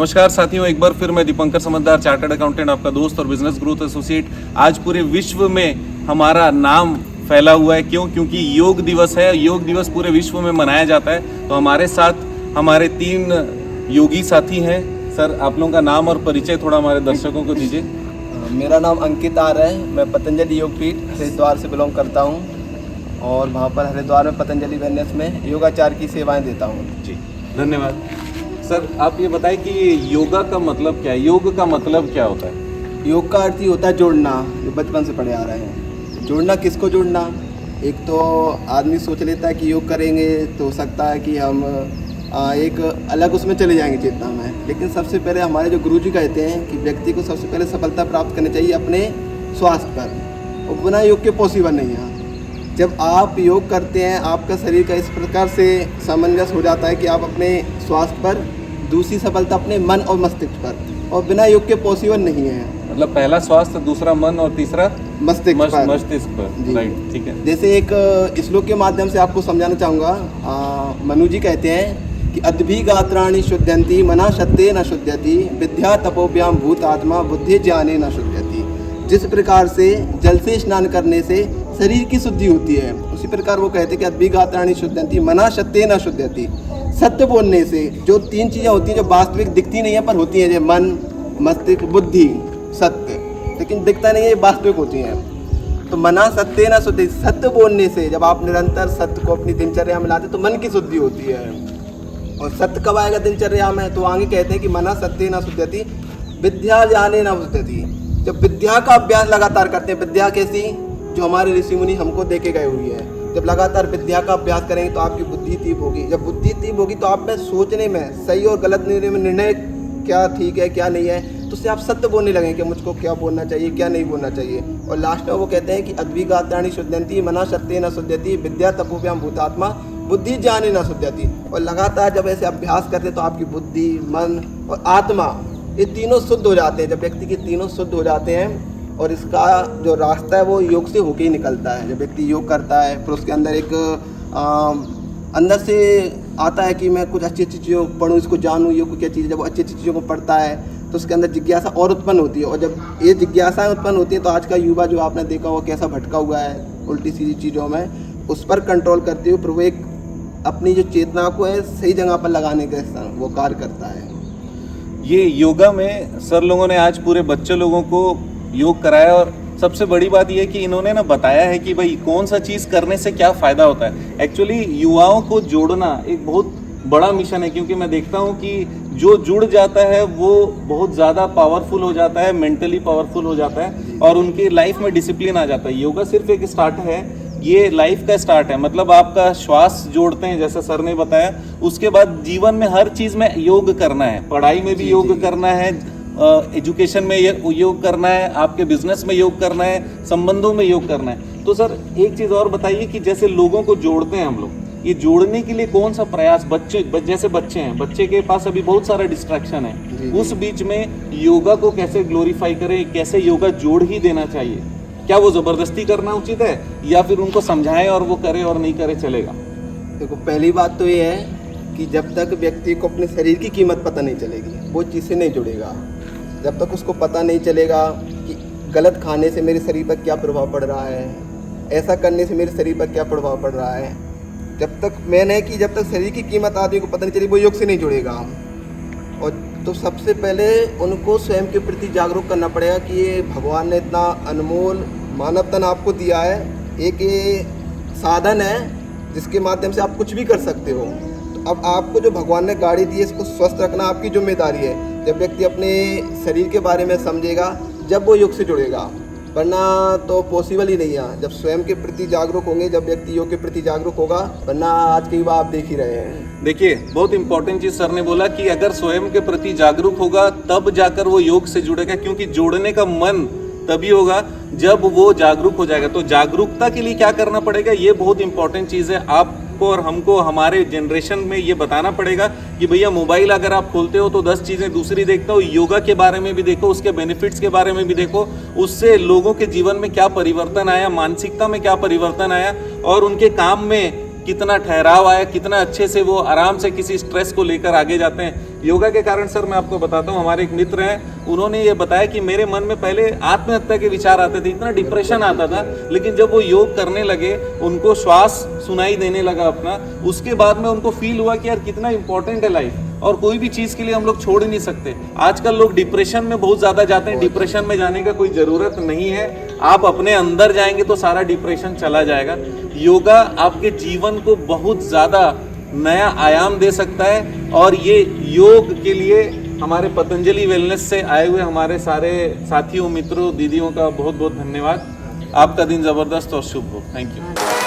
नमस्कार साथियों, एक बार फिर मैं दीपंकर समझदार, चार्टर्ड अकाउंटेंट, आपका दोस्त और बिजनेस ग्रोथ एसोसिएट। आज पूरे विश्व में हमारा नाम फैला हुआ है। क्योंकि योग दिवस है। योग दिवस पूरे विश्व में मनाया जाता है। तो हमारे साथ हमारे 3 योगी साथी हैं। सर, आप लोगों का नाम और परिचय थोड़ा हमारे दर्शकों को दीजिए। मेरा नाम अंकित आर है। मैं पतंजलि योगपीठ हरिद्वार से बिलोंग करता हूँ और वहाँ पर हरिद्वार में पतंजलि वेलनेस में योगाचार की सेवाएं देता हूँ। जी, धन्यवाद। सर, आप ये बताएं कि योगा का मतलब क्या है? योग का मतलब क्या होता है? योग का अर्थ ही होता है जोड़ना, जो बचपन से पढ़े आ रहे हैं। जोड़ना, किसको जोड़ना? एक तो आदमी सोच लेता है कि योग करेंगे तो हो सकता है कि हम एक अलग उसमें चले जाएंगे चेतना में, लेकिन सबसे पहले हमारे जो गुरुजी कहते हैं कि व्यक्ति को सबसे पहले सफलता प्राप्त करनी चाहिए अपने स्वास्थ्य पर, और बिना योग के पॉसिबल नहीं है। जब आप योग करते हैं, आपका शरीर का इस प्रकार से सामंजस्य हो जाता है कि आप अपने स्वास्थ्य पर, दूसरी सफलता अपने मन और मस्तिष्क पर, और बिना योग के पॉसिबल नहीं है। मतलब पहला स्वास्थ्य, दूसरा मन और तीसरा मस्तिष्क पर। राइट, ठीक है। जैसे एक श्लोक के माध्यम से आपको समझाना चाहूँगा। मनु जी कहते हैं कि अद्भिगात्राणि शुद्ध्यन्ति मना शत्ते न शुद्ध्यति विद्या तपोभ्याम भूत आत्मा बुद्धि ज्ञाने न शुद्ध्यति। जिस प्रकार से जल से स्नान करने से शरीर की शुद्धि होती है, उसी प्रकार वो कहते हैं कि अद्भिगात्राणि शुद्ध्यन्ति मना शत्ते न शुद्ध्यति। सत्य बोलने से जो 3 चीज़ें होती हैं जो वास्तविक दिखती नहीं है पर होती हैं, जैसे मन, मस्तिष्क, बुद्धि, सत्य, लेकिन दिखता नहीं है, ये वास्तविक होती हैं। तो मना सत्य न शुद्धि, सत्य बोलने से जब आप निरंतर सत्य को अपनी दिनचर्या में लाते तो मन की शुद्धि होती है। और सत्य कब आएगा दिनचर्या में? तो आगे कहते हैं कि मना सत्य न शुद्धति विद्या ज्ञाने न शुद्धति। जब विद्या का अभ्यास लगातार करते हैं, विद्या कैसी? जो हमारे ऋषि मुनि हमको दे के गए हुई है। जब लगातार विद्या का अभ्यास करेंगे तो आपकी बुद्धि तीव्र होगी। जब बुद्धि तीव्र होगी तो आप में सोचने में, सही और गलत निर्णय क्या ठीक है क्या नहीं है, तो उससे आप सत्य बोलने लगेंगे कि मुझको क्या बोलना चाहिए क्या नहीं बोलना चाहिए। और लास्ट में वो कहते हैं कि अद्भिगात्राणि शुद्ध्यन्ति मना शत्ते न शुद्ध्यति विद्या तपोभ्याम भूतात्मा बुद्धि ज्ञाने न शुद्ध्यति। और लगातार जब ऐसे अभ्यास करते हैं तो आपकी बुद्धि, मन और आत्मा, ये तीनों शुद्ध हो जाते हैं। जब व्यक्ति के तीनों शुद्ध हो जाते हैं, और इसका जो रास्ता है वो योग से होके ही निकलता है। जब व्यक्ति योग करता है फिर उसके अंदर एक अंदर से आता है कि मैं कुछ अच्छी अच्छी चीज़ों को पढ़ूँ, इसको जानूँ, योग क्या चीज़ है। जब वो अच्छी अच्छी चीज़ों को पढ़ता है तो उसके अंदर जिज्ञासा और उत्पन्न होती है। और जब ये जिज्ञासाएँ उत्पन्न होती है तो आज का युवा जो आपने देखा वो कैसा भटका हुआ है उल्टी सीधी चीज़ों में, उस पर कंट्रोल करते हुए फिर वो एक अपनी जो चेतना को है सही जगह पर लगाने के वो कार्य करता है। ये योगा में सर लोगों ने आज पूरे बच्चे लोगों को योग कराया, और सबसे बड़ी बात यह कि इन्होंने ना बताया है कि भाई कौन सा चीज़ करने से क्या फ़ायदा होता है। एक्चुअली युवाओं को जोड़ना एक बहुत बड़ा मिशन है, क्योंकि मैं देखता हूँ कि जो जुड़ जाता है वो बहुत ज़्यादा पावरफुल हो जाता है, मेंटली पावरफुल हो जाता है, और उनकी लाइफ में डिसिप्लिन आ जाता है। योगा सिर्फ एक स्टार्ट है, ये लाइफ का स्टार्ट है। मतलब आपका श्वास जोड़ते हैं जैसे सर ने बताया, उसके बाद जीवन में हर चीज़ में योग करना है। पढ़ाई में भी योग करना है, एजुकेशन में योग करना है, आपके बिजनेस में योग करना है, संबंधों में योग करना है। तो सर एक चीज़ और बताइए कि जैसे लोगों को जोड़ते हैं हम लोग, ये जोड़ने के लिए कौन सा प्रयास, जैसे बच्चे हैं, बच्चे के पास अभी बहुत सारा डिस्ट्रैक्शन है, उस बीच में योगा को कैसे ग्लोरीफाई करें, कैसे योगा जोड़ ही देना चाहिए? क्या वो ज़बरदस्ती करना उचित है या फिर उनको समझाएं और वो करे और नहीं करे चलेगा? देखो, पहली बात तो ये है कि जब तक व्यक्ति को अपने शरीर की कीमत पता नहीं चलेगी वो चीज़ से नहीं जुड़ेगा। जब तक उसको पता नहीं चलेगा कि गलत खाने से मेरे शरीर पर क्या प्रभाव पड़ रहा है, ऐसा करने से मेरे शरीर पर क्या प्रभाव पड़ रहा है, जब तक जब तक शरीर की कीमत आदमी को पता नहीं चलेगी वो योग से नहीं जुड़ेगा। और तो सबसे पहले उनको स्वयं के प्रति जागरूक करना पड़ेगा कि ये भगवान ने इतना अनमोल मानव तन आपको दिया है, एक ये साधन है जिसके माध्यम से आप कुछ भी कर सकते हो। तो अब आपको जो भगवान ने गाड़ी दी है इसको स्वस्थ रखना आपकी जिम्मेदारी है। जब व्यक्ति अपने शरीर के बारे में समझेगा, जब वो योग से जुड़ेगा, वरना तो पॉसिबल ही नहीं है। जब स्वयं के प्रति जागरूक होंगे, जब व्यक्ति योग के प्रति जागरूक होगा, वरना आज के युवा आप देख ही रहे हैं। देखिए, बहुत इंपॉर्टेंट चीज सर ने बोला कि अगर स्वयं के प्रति जागरूक होगा तब जाकर वो योग से जुड़ेगा, क्योंकि जोड़ने का मन तभी होगा जब वो जागरूक हो जाएगा। तो जागरूकता के लिए क्या करना पड़ेगा, ये बहुत इंपॉर्टेंट चीज़ है। आपको और हमको हमारे जनरेशन में ये बताना पड़ेगा कि भैया मोबाइल अगर आप खोलते हो तो 10 चीज़ें दूसरी देखते हो, योगा के बारे में भी देखो, उसके बेनिफिट्स के बारे में भी देखो, उससे लोगों के जीवन में क्या परिवर्तन आया, मानसिकता में क्या परिवर्तन आया और उनके काम में कितना ठहराव आया, कितना अच्छे से वो आराम से किसी स्ट्रेस को लेकर आगे जाते हैं योगा के कारण। सर मैं आपको बताता हूँ, हमारे एक मित्र हैं, उन्होंने ये बताया कि मेरे मन में पहले आत्महत्या के विचार आते थे, इतना डिप्रेशन आता था, लेकिन जब वो योग करने लगे, उनको श्वास सुनाई देने लगा अपना, उसके बाद में उनको फील हुआ कि यार कितना इंपॉर्टेंट है लाइफ, और कोई भी चीज़ के लिए हम लोग छोड़ ही नहीं सकते। आजकल लोग डिप्रेशन में बहुत ज़्यादा जाते हैं, डिप्रेशन में जाने का कोई ज़रूरत नहीं है, आप अपने अंदर जाएंगे तो सारा डिप्रेशन चला जाएगा। योगा आपके जीवन को बहुत ज़्यादा नया आयाम दे सकता है, और ये योग के लिए हमारे पतंजलि वेलनेस से आए हुए हमारे सारे साथियों, मित्रों, दीदियों का बहुत बहुत धन्यवाद। आपका दिन ज़बरदस्त और शुभ हो। Thank you.